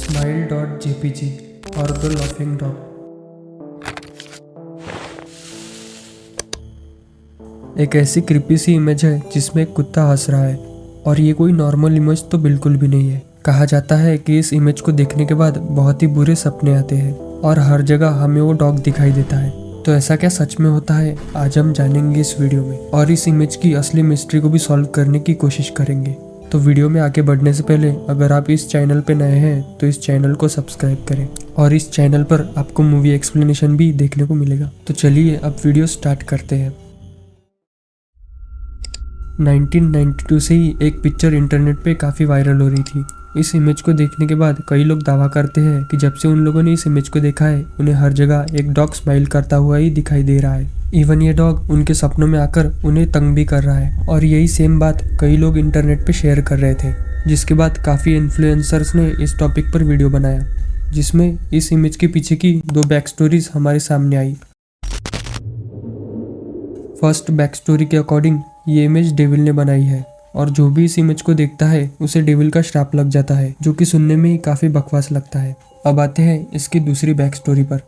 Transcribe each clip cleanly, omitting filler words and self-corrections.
smile.jpg और the laughing dog. एक ऐसी क्रिपी सी इमेज है जिसमें एक कुत्ता हंस रहा है और ये कोई नॉर्मल इमेज तो बिल्कुल भी नहीं है। कहा जाता है कि इस इमेज को देखने के बाद बहुत ही बुरे सपने आते हैं और हर जगह हमें वो डॉग दिखाई देता है। तो ऐसा क्या सच में होता है, आज हम जानेंगे इस वीडियो में और इस इमेज की असली मिस्ट्री को भी सॉल्व करने की कोशिश करेंगे। तो वीडियो में आगे बढ़ने से पहले अगर आप इस चैनल पे नए हैं तो इस चैनल को सब्सक्राइब करें और इस चैनल पर आपको मूवी एक्सप्लेनेशन भी देखने को मिलेगा। तो चलिए अब वीडियो स्टार्ट करते हैं। 1992 से ही एक पिक्चर इंटरनेट पे काफ़ी वायरल हो रही थी। इस इमेज को देखने के बाद कई लोग दावा करते हैं कि जब से उन लोगों ने इस इमेज को देखा है उन्हें हर जगह एक डॉग स्माइल करता हुआ ही दिखाई दे रहा है। इवन ये डॉग उनके सपनों में आकर उन्हें तंग भी कर रहा है और यही सेम बात कई लोग इंटरनेट पे शेयर कर रहे थे, जिसके बाद काफ़ी इन्फ्लुएंसर्स ने इस टॉपिक पर वीडियो बनाया जिसमें इस इमेज के पीछे की 2 बैक स्टोरीज हमारे सामने आई। फर्स्ट बैक स्टोरी के अकॉर्डिंग ये इमेज डेविल ने बनाई है और जो भी इस इमेज को देखता है उसे डेविल का श्राप लग जाता है, जो कि सुनने में ही काफ़ी बकवास लगता है। अब आते हैं इसकी दूसरी बैक स्टोरी पर।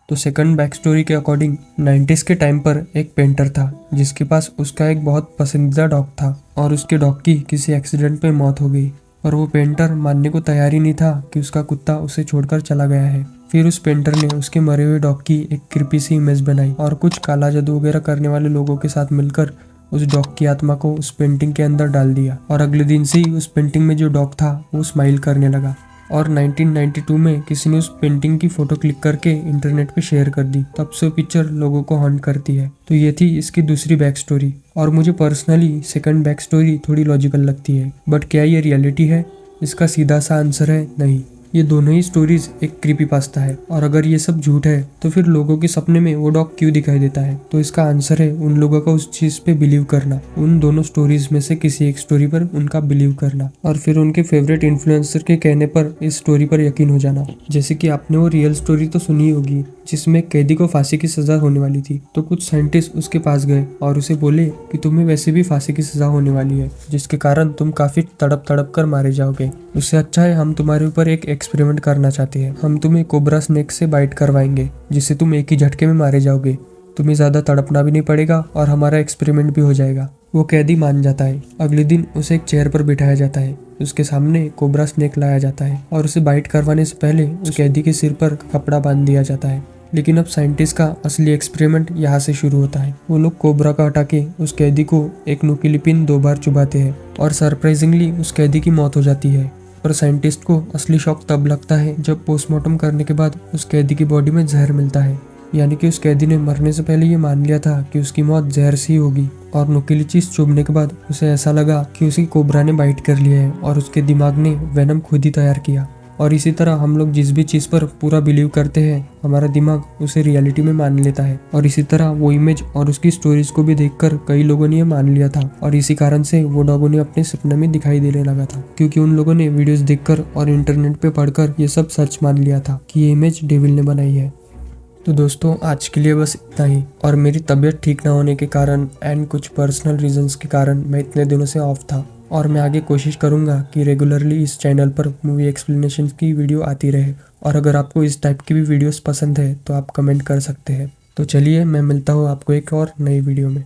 तो सेकंड बैक स्टोरी के अकॉर्डिंग 90s के टाइम पर एक पेंटर था जिसके पास उसका एक बहुत पसंदीदा डॉग था और उसके डॉग की किसी एक्सीडेंट में मौत हो गई और वो पेंटर मानने को तैयार ही नहीं था कि उसका कुत्ता उसे छोड़कर चला गया है। फिर उस पेंटर ने उसके मरे हुए डॉग की एक क्रीपी सी इमेज बनाई और कुछ काला जादू वगैरह करने वाले लोगों के साथ मिलकर उस डॉग की आत्मा को उस पेंटिंग के अंदर डाल दिया और अगले दिन से ही उस पेंटिंग में जो डॉग था वो स्माइल करने लगा। और 1992 में किसी ने उस पेंटिंग की फोटो क्लिक करके इंटरनेट पे शेयर कर दी। तब से पिक्चर लोगों को हॉन्ट करती है। तो ये थी इसकी दूसरी बैक स्टोरी और मुझे पर्सनली सेकंड बैक स्टोरी थोड़ी लॉजिकल लगती है, बट क्या ये रियलिटी है? इसका सीधा सा आंसर है नहीं। ये दोनों ही स्टोरीज एक क्रीपी पास्ता है और अगर ये सब झूठ है तो फिर लोगों के सपने में वो डॉग क्यों दिखाई देता है? तो इसका आंसर है उन लोगों का उस चीज पे बिलीव करना, उन दोनों स्टोरीज में से किसी एक स्टोरी पर उनका बिलीव करना और फिर उनके फेवरेट इन्फ्लुएंसर के कहने पर इस स्टोरी पर यकीन हो जाना। जैसे कि आपने वो रियल स्टोरी तो सुनी होगी जिसमें कैदी को फांसी की सजा होने वाली थी, तो कुछ साइंटिस्ट उसके पास गए और उसे बोले कि तुम्हें वैसे भी फांसी की सजा होने वाली है जिसके कारण तुम काफी तड़प तड़प कर मारे जाओगे। उससे अच्छा है हम तुम्हारे ऊपर एक एक्सपेरिमेंट करना चाहते हैं। हम तुम्हें कोबरा स्नेक से बाइट करवाएंगे जिससे तुम एक ही झटके में मारे जाओगे। तुम्हें ज्यादा तड़पना भी नहीं पड़ेगा और हमारा एक्सपेरिमेंट भी हो जाएगा। वो कैदी मान जाता है। अगले दिन उसे एक चेयर पर बिठाया जाता है, उसके सामने कोबरा स्नेक लाया जाता है और उसे बाइट करवाने से पहले उस कैदी के सिर पर कपड़ा बांध दिया जाता है। लेकिन अब साइंटिस्ट का असली एक्सपेरिमेंट यहाँ से शुरू होता है। वो लोग कोबरा का हटा के उस कैदी को एक नुकीली पिन 2 बार चुभाते हैं और सरप्राइजिंगली उस कैदी की मौत हो जाती है। पर साइंटिस्ट को असली शॉक तब लगता है जब पोस्टमार्टम करने के बाद उस कैदी की बॉडी में जहर मिलता है, यानी कि उस कैदी ने मरने से पहले ये मान लिया था कि उसकी मौत जहर से ही होगी और नुकीली चीज चुभने के बाद उसे ऐसा लगा कि उसी कोबरा ने बाइट कर लिया है और उसके दिमाग ने वेनम खुद ही तैयार किया। और इसी तरह हम लोग जिस भी चीज़ पर पूरा बिलीव करते हैं हमारा दिमाग उसे रियलिटी में मान लेता है और इसी तरह वो इमेज और उसकी स्टोरीज को भी देखकर कई लोगों ने ये मान लिया था और इसी कारण से वो डॉग उन्हें अपने सपने में दिखाई देने लगा था, क्योंकि उन लोगों ने वीडियोस देखकर और इंटरनेट पे पढ़कर ये सब सच मान लिया था कि ये इमेज डेविल ने बनाई है। तो दोस्तों आज के लिए बस इतना ही। और मेरी तबीयत ठीक ना होने के कारण एंड कुछ पर्सनल रीजंस के कारण मैं इतने दिनों से ऑफ था और मैं आगे कोशिश करूंगा कि रेगुलरली इस चैनल पर मूवी एक्सप्लेनेशन की वीडियो आती रहे। और अगर आपको इस टाइप की भी वीडियोस पसंद है तो आप कमेंट कर सकते हैं। तो चलिए मैं मिलता हूँ आपको एक और नई वीडियो में।